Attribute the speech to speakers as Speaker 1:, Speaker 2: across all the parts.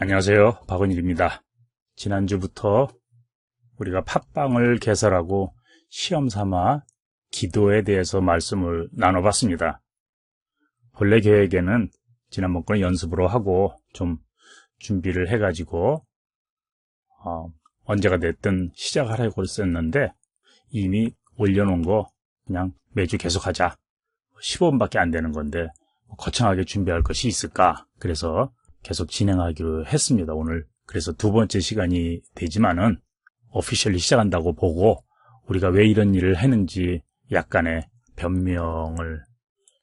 Speaker 1: 안녕하세요. 박원일입니다. 지난주부터 우리가 팟빵을 개설하고 시험삼아 기도에 대해서 말씀을 나눠봤습니다. 본래 계획에는 지난번 건 연습으로 하고 좀 준비를 해가지고 언제가 됐든 시작하려고 했었는데 이미 올려놓은 거 그냥 매주 계속하자. 15분밖에 안 되는 건데 거창하게 준비할 것이 있을까? 그래서 계속 진행하기로 했습니다. 오늘 그래서 두 번째 시간이 되지만은 오피셜리 시작한다고 보고 우리가 왜 이런 일을 했는지 약간의 변명을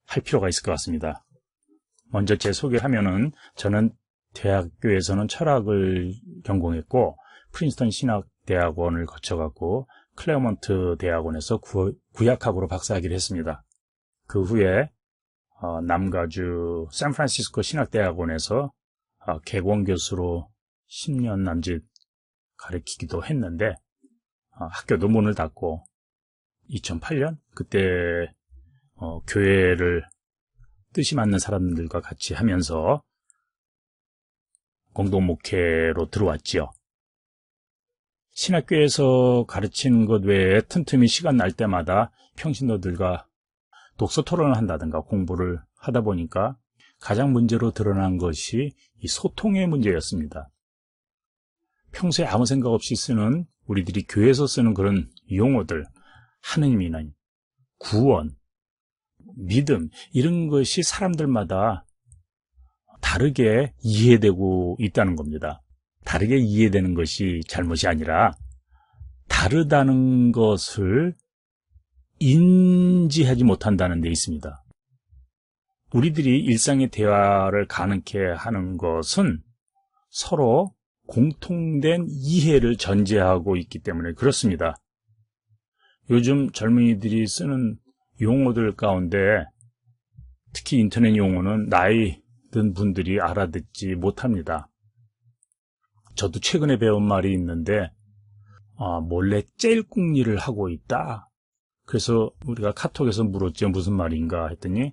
Speaker 1: 할 필요가 있을 것 같습니다. 먼저 제 소개하면은 저는 대학교에서는 철학을 전공했고 프린스턴 신학대학원을 거쳐갖고 클레어몬트 대학원에서 구약학으로 박사학위를 했습니다. 그 후에 남가주 샌프란시스코 신학대학원에서 개공교수로 10년 남짓 가르치기도 했는데 학교도 문을 닫고 2008년 그때 교회를 뜻이 맞는 사람들과 같이 하면서 공동 목회로 들어왔지요. 신학교에서 가르치는 것 외에 틈틈이 시간 날 때마다 평신도들과 독서 토론을 한다든가 공부를 하다 보니까 가장 문제로 드러난 것이 이 소통의 문제였습니다. 평소에 아무 생각 없이 쓰는 우리들이 교회에서 쓰는 그런 용어들, 하느님이나 구원, 믿음 이런 것이 사람들마다 다르게 이해되고 있다는 겁니다. 다르게 이해되는 것이 잘못이 아니라 다르다는 것을 인지하지 못한다는 데 있습니다. 우리들이 일상의 대화를 가능케 하는 것은 서로 공통된 이해를 전제하고 있기 때문에 그렇습니다. 요즘 젊은이들이 쓰는 용어들 가운데 특히 인터넷 용어는 나이 든 분들이 알아듣지 못합니다. 저도 최근에 배운 말이 있는데 몰래 찔꿍리를 하고 있다. 그래서 우리가 카톡에서 물었죠. 무슨 말인가 했더니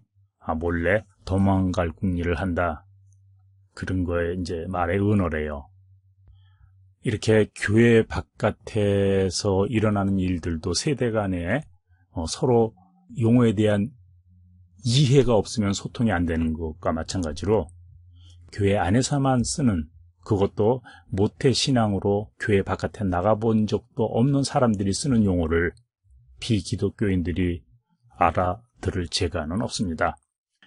Speaker 1: 몰래 도망갈 궁리를 한다. 그런 거에 이제 말의 은어래요. 이렇게 교회 바깥에서 일어나는 일들도 세대 간에 서로 용어에 대한 이해가 없으면 소통이 안 되는 것과 마찬가지로 교회 안에서만 쓰는 그것도 모태신앙으로 교회 바깥에 나가본 적도 없는 사람들이 쓰는 용어를 비기독교인들이 알아들을 재간은 없습니다.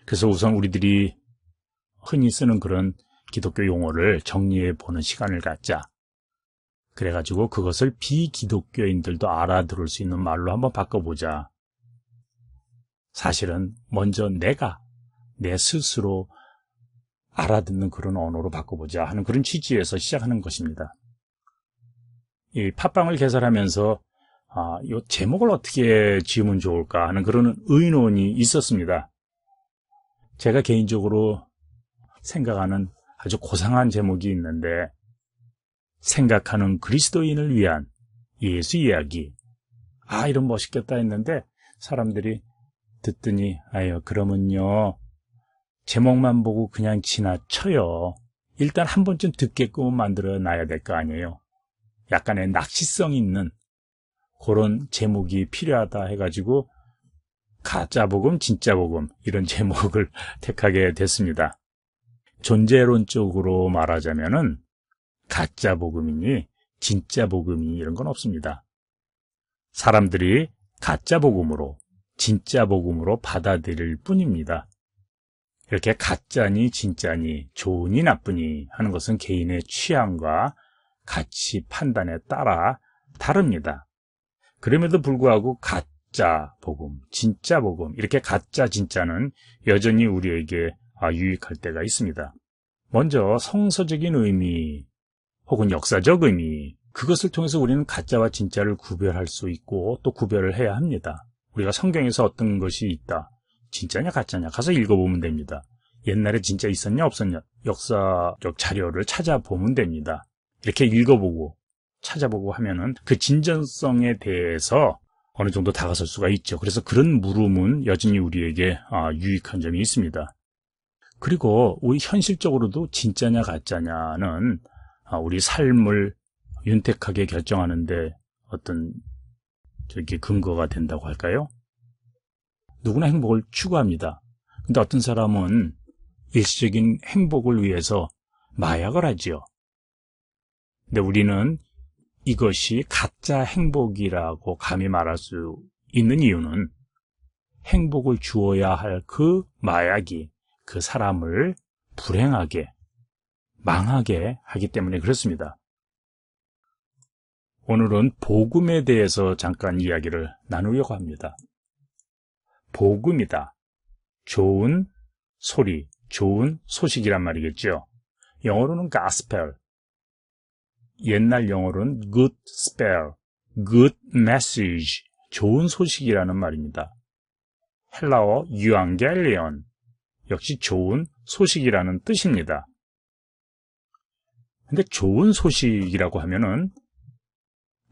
Speaker 1: 그래서 우선 우리들이 흔히 쓰는 그런 기독교 용어를 정리해 보는 시간을 갖자. 그래가지고 그것을 비기독교인들도 알아들을 수 있는 말로 한번 바꿔보자. 사실은 먼저 내 스스로 알아듣는 그런 언어로 바꿔보자 하는 그런 취지에서 시작하는 것입니다. 이 팟빵을 개설하면서 이 제목을 어떻게 지으면 좋을까 하는 그런 의논이 있었습니다. 제가 개인적으로 생각하는 아주 고상한 제목이 있는데 생각하는 그리스도인을 위한 예수 이야기. 이런 멋있겠다 했는데 사람들이 듣더니 그러면요 제목만 보고 그냥 지나쳐요. 일단 한 번쯤 듣게끔 만들어 놔야 될 거 아니에요. 약간의 낚시성 있는 그런 제목이 필요하다 해가지고 가짜복음, 진짜복음 이런 제목을 택하게 됐습니다. 존재론적으로 말하자면은 가짜복음이니 진짜복음이 이런 건 없습니다. 사람들이 가짜복음으로 진짜복음으로 받아들일 뿐입니다. 이렇게 가짜니 진짜니 좋으니 나쁘니 하는 것은 개인의 취향과 가치 판단에 따라 다릅니다. 그럼에도 불구하고 가짜 복음, 진짜 복음 이렇게 가짜 진짜는 여전히 우리에게 유익할 때가 있습니다. 먼저 성서적인 의미 혹은 역사적 의미 그것을 통해서 우리는 가짜와 진짜를 구별할 수 있고 또 구별을 해야 합니다. 우리가 성경에서 어떤 것이 있다. 진짜냐 가짜냐 가서 읽어보면 됩니다. 옛날에 진짜 있었냐 없었냐 역사적 자료를 찾아보면 됩니다. 이렇게 읽어보고 찾아보고 하면은 그 진전성에 대해서 어느 정도 다가설 수가 있죠. 그래서 그런 물음은 여전히 우리에게 유익한 점이 있습니다. 그리고 우리 현실적으로도 진짜냐 가짜냐는 우리 삶을 윤택하게 결정하는데 어떤 근거가 된다고 할까요? 누구나 행복을 추구합니다. 근데 어떤 사람은 일시적인 행복을 위해서 마약을 하지요. 근데 우리는 이것이 가짜 행복이라고 감히 말할 수 있는 이유는 행복을 주어야 할 그 마약이 그 사람을 불행하게, 망하게 하기 때문에 그렇습니다. 오늘은 복음에 대해서 잠깐 이야기를 나누려고 합니다. 복음이다. 좋은 소리, 좋은 소식이란 말이겠죠. 영어로는 gospel, 옛날 영어로는 good spell, good message, 좋은 소식이라는 말입니다. 헬라어 euangelion, 역시 좋은 소식이라는 뜻입니다. 근데 좋은 소식이라고 하면은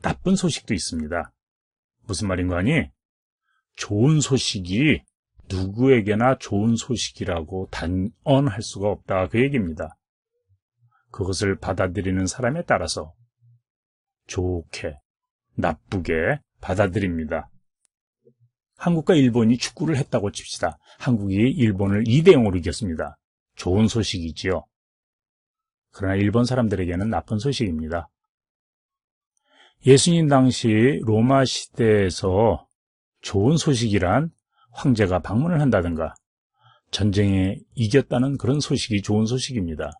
Speaker 1: 나쁜 소식도 있습니다. 무슨 말인가 하니? 좋은 소식이 누구에게나 좋은 소식이라고 단언할 수가 없다, 그 얘기입니다. 그것을 받아들이는 사람에 따라서 좋게, 나쁘게 받아들입니다. 한국과 일본이 축구를 했다고 칩시다. 한국이 일본을 2대0으로 이겼습니다. 좋은 소식이지요. 그러나 일본 사람들에게는 나쁜 소식입니다. 예수님 당시 로마 시대에서 좋은 소식이란 황제가 방문을 한다든가 전쟁에 이겼다는 그런 소식이 좋은 소식입니다.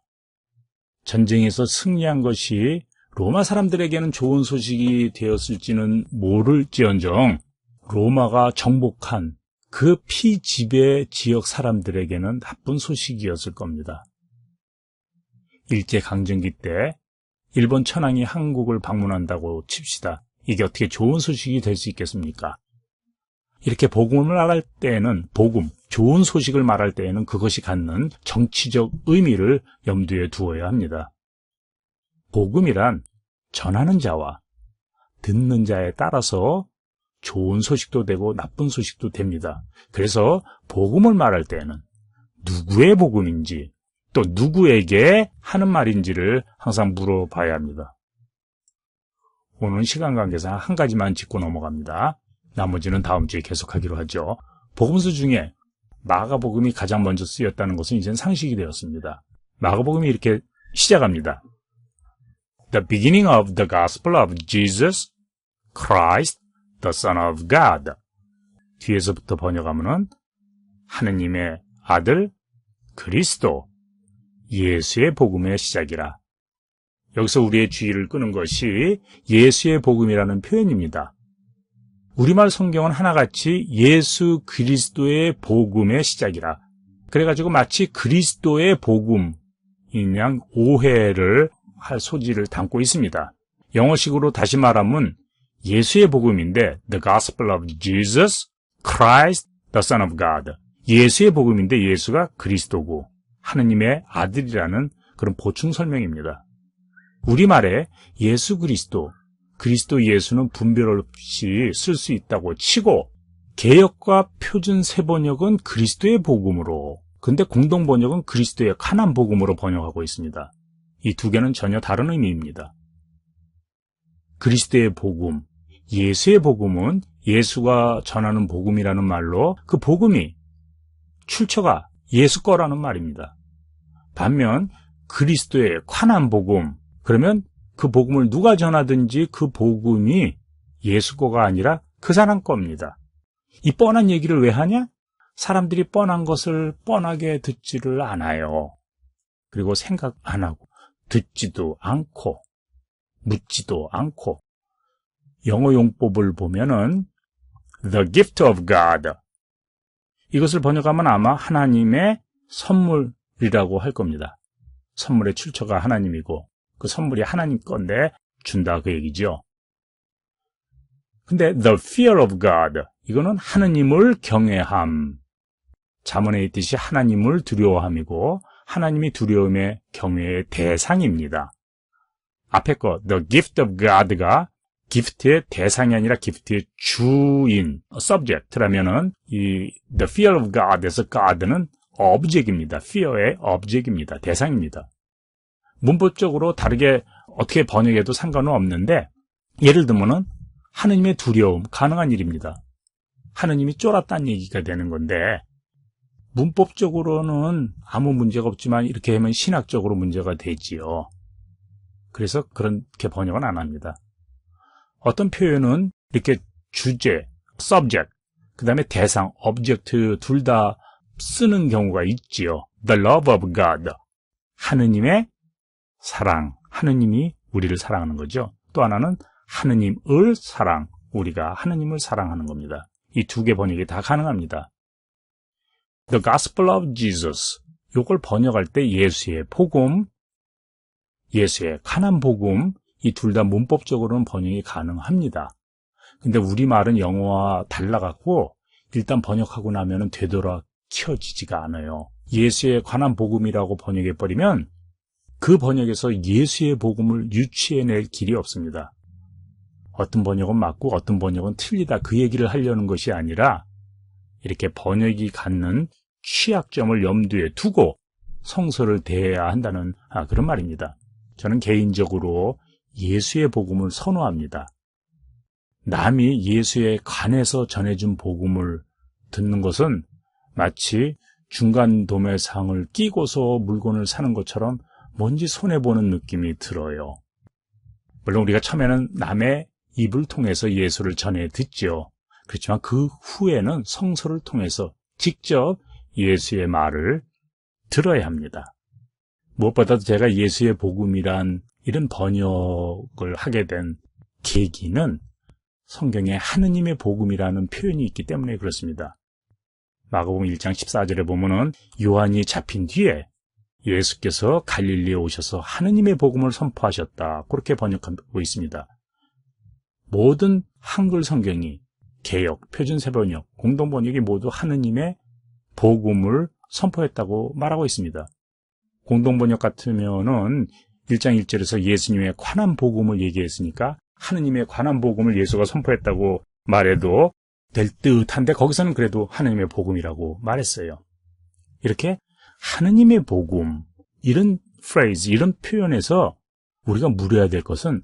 Speaker 1: 전쟁에서 승리한 것이 로마 사람들에게는 좋은 소식이 되었을지는 모를지언정 로마가 정복한 그 피지배 지역 사람들에게는 나쁜 소식이었을 겁니다. 일제강점기 때 일본 천황이 한국을 방문한다고 칩시다. 이게 어떻게 좋은 소식이 될 수 있겠습니까? 이렇게 복음을 말할 때에는 복음, 좋은 소식을 말할 때에는 그것이 갖는 정치적 의미를 염두에 두어야 합니다. 복음이란 전하는 자와 듣는 자에 따라서 좋은 소식도 되고 나쁜 소식도 됩니다. 그래서 복음을 말할 때에는 누구의 복음인지 또 누구에게 하는 말인지를 항상 물어봐야 합니다. 오늘은 시간 관계상 한 가지만 짚고 넘어갑니다. 나머지는 다음 주에 계속하기로 하죠. 복음서 중에 마가복음이 가장 먼저 쓰였다는 것은 이제는 상식이 되었습니다. 마가복음이 이렇게 시작합니다. The beginning of the gospel of Jesus Christ, the Son of God. 뒤에서부터 번역하면은 하느님의 아들 그리스도 예수의 복음의 시작이라. 여기서 우리의 주의를 끄는 것이 예수의 복음이라는 표현입니다. 우리말 성경은 하나같이 예수 그리스도의 복음의 시작이라. 그래가지고 마치 그리스도의 복음인 양 오해를 할 소지를 담고 있습니다. 영어식으로 다시 말하면 예수의 복음인데 The Gospel of Jesus Christ, the Son of God. 예수의 복음인데 예수가 그리스도고 하느님의 아들이라는 그런 보충 설명입니다. 우리말에 예수 그리스도, 그리스도 예수는 분별 없이 쓸 수 있다고 치고 개역과 표준 세번역은 그리스도의 복음으로, 근데 공동번역은 그리스도의 가난 복음으로 번역하고 있습니다. 이 두 개는 전혀 다른 의미입니다. 그리스도의 복음, 예수의 복음은 예수가 전하는 복음이라는 말로 그 복음이 출처가 예수 거라는 말입니다. 반면 그리스도의 가난 복음, 그러면 그 복음을 누가 전하든지 그 복음이 예수 거가 아니라 그 사람 겁니다. 이 뻔한 얘기를 왜 하냐? 사람들이 뻔한 것을 뻔하게 듣지를 않아요. 그리고 생각 안 하고 듣지도 않고 묻지도 않고. 영어 용법을 보면은 The gift of God, 이것을 번역하면 아마 하나님의 선물이라고 할 겁니다. 선물의 출처가 하나님이고 그 선물이 하나님 건데 준다, 그 얘기죠. 근데 the fear of God, 이거는 하나님을 경외함. 잠언에 있듯이 하나님을 두려워함이고 하나님이 두려움의 경외의 대상입니다. 앞에 거 the gift of God가 기프트의 대상이 아니라 기프트의 주인, subject라면은 이 the fear of God에서 God는 object입니다. fear의 object입니다. 대상입니다. 문법적으로 다르게 어떻게 번역해도 상관은 없는데 예를 들면은 하느님의 두려움, 가능한 일입니다. 하느님이 쫄았다는 얘기가 되는 건데 문법적으로는 아무 문제가 없지만 이렇게 하면 신학적으로 문제가 되지요. 그래서 그렇게 번역은 안 합니다. 어떤 표현은 이렇게 주제, subject, 그 다음에 대상, object 둘 다 쓰는 경우가 있지요. The love of God, 하느님의 사랑, 하느님이 우리를 사랑하는 거죠. 또 하나는 하느님을 사랑, 우리가 하느님을 사랑하는 겁니다. 이 두 개 번역이 다 가능합니다. The Gospel of Jesus, 이걸 번역할 때 예수의 복음, 예수의 관한 복음, 이 둘 다 문법적으로는 번역이 가능합니다. 근데 우리말은 영어와 달라갖고 일단 번역하고 나면은 되돌아 켜지지가 않아요. 예수의 관한 복음이라고 번역해버리면 그 번역에서 예수의 복음을 유추해낼 길이 없습니다. 어떤 번역은 맞고 어떤 번역은 틀리다, 그 얘기를 하려는 것이 아니라 이렇게 번역이 갖는 취약점을 염두에 두고 성서를 대해야 한다는 그런 말입니다. 저는 개인적으로 예수의 복음을 선호합니다. 남이 예수에 관해서 전해준 복음을 듣는 것은 마치 중간도매상을 끼고서 물건을 사는 것처럼 뭔지 손해보는 느낌이 들어요. 물론 우리가 처음에는 남의 입을 통해서 예수를 전해 듣죠. 그렇지만 그 후에는 성서를 통해서 직접 예수의 말을 들어야 합니다. 무엇보다도 제가 예수의 복음이란 이런 번역을 하게 된 계기는 성경에 하느님의 복음이라는 표현이 있기 때문에 그렇습니다. 마가복음 1장 14절에 보면은 요한이 잡힌 뒤에 예수께서 갈릴리에 오셔서 하느님의 복음을 선포하셨다. 그렇게 번역하고 있습니다. 모든 한글 성경이 개역, 표준세번역, 공동번역이 모두 하느님의 복음을 선포했다고 말하고 있습니다. 공동번역 같으면은 1장 1절에서 예수님의 관한 복음을 얘기했으니까 하느님의 관한 복음을 예수가 선포했다고 말해도 될 듯한데 거기서는 그래도 하느님의 복음이라고 말했어요. 이렇게 하느님의 복음, 이런 프레이즈, 이런 표현에서 우리가 물어야 될 것은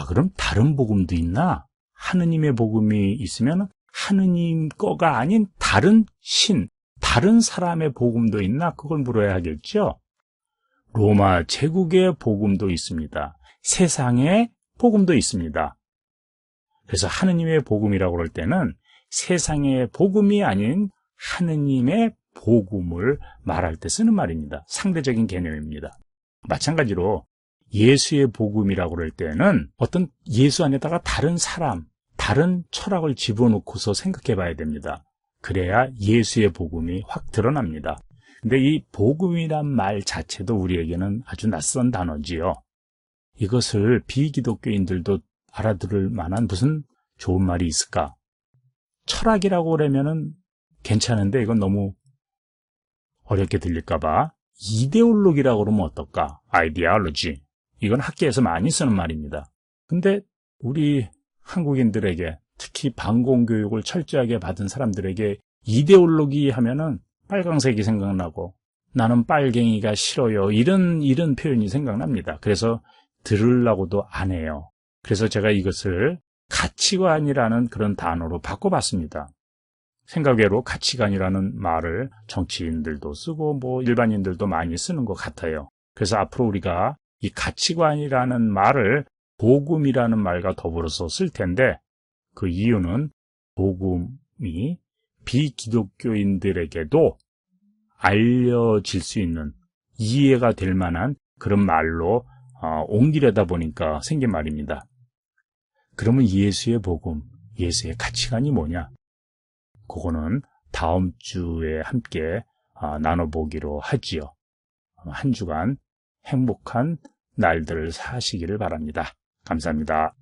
Speaker 1: 그럼 다른 복음도 있나? 하느님의 복음이 있으면 하느님 거가 아닌 다른 신, 다른 사람의 복음도 있나? 그걸 물어야 하겠죠? 로마 제국의 복음도 있습니다. 세상의 복음도 있습니다. 그래서 하느님의 복음이라고 그럴 때는 세상의 복음이 아닌 하느님의 복음을 말할 때 쓰는 말입니다. 상대적인 개념입니다. 마찬가지로 예수의 복음이라고 그럴 때는 어떤 예수 안에다가 다른 사람, 다른 철학을 집어넣고서 생각해 봐야 됩니다. 그래야 예수의 복음이 확 드러납니다. 근데 이 복음이란 말 자체도 우리에게는 아주 낯선 단어지요. 이것을 비기독교인들도 알아들을 만한 무슨 좋은 말이 있을까? 철학이라고 그러면은 괜찮은데 이건 너무 어렵게 들릴까봐 이데올로기라고 그러면 어떨까? 아이디올로지. 이건 학계에서 많이 쓰는 말입니다. 근데 우리 한국인들에게, 특히 반공교육을 철저하게 받은 사람들에게 이데올로기 하면은 빨강색이 생각나고 나는 빨갱이가 싫어요. 이런 표현이 생각납니다. 그래서 들으려고도 안 해요. 그래서 제가 이것을 가치관이라는 그런 단어로 바꿔봤습니다. 생각외로 가치관이라는 말을 정치인들도 쓰고 뭐 일반인들도 많이 쓰는 것 같아요. 그래서 앞으로 우리가 이 가치관이라는 말을 복음이라는 말과 더불어서 쓸 텐데 그 이유는 복음이 비기독교인들에게도 알려질 수 있는, 이해가 될 만한 그런 말로 옮기려다 보니까 생긴 말입니다. 그러면 예수의 복음, 예수의 가치관이 뭐냐? 그거는 다음 주에 함께 나눠보기로 하지요. 한 주간 행복한 날들을 사시기를 바랍니다. 감사합니다.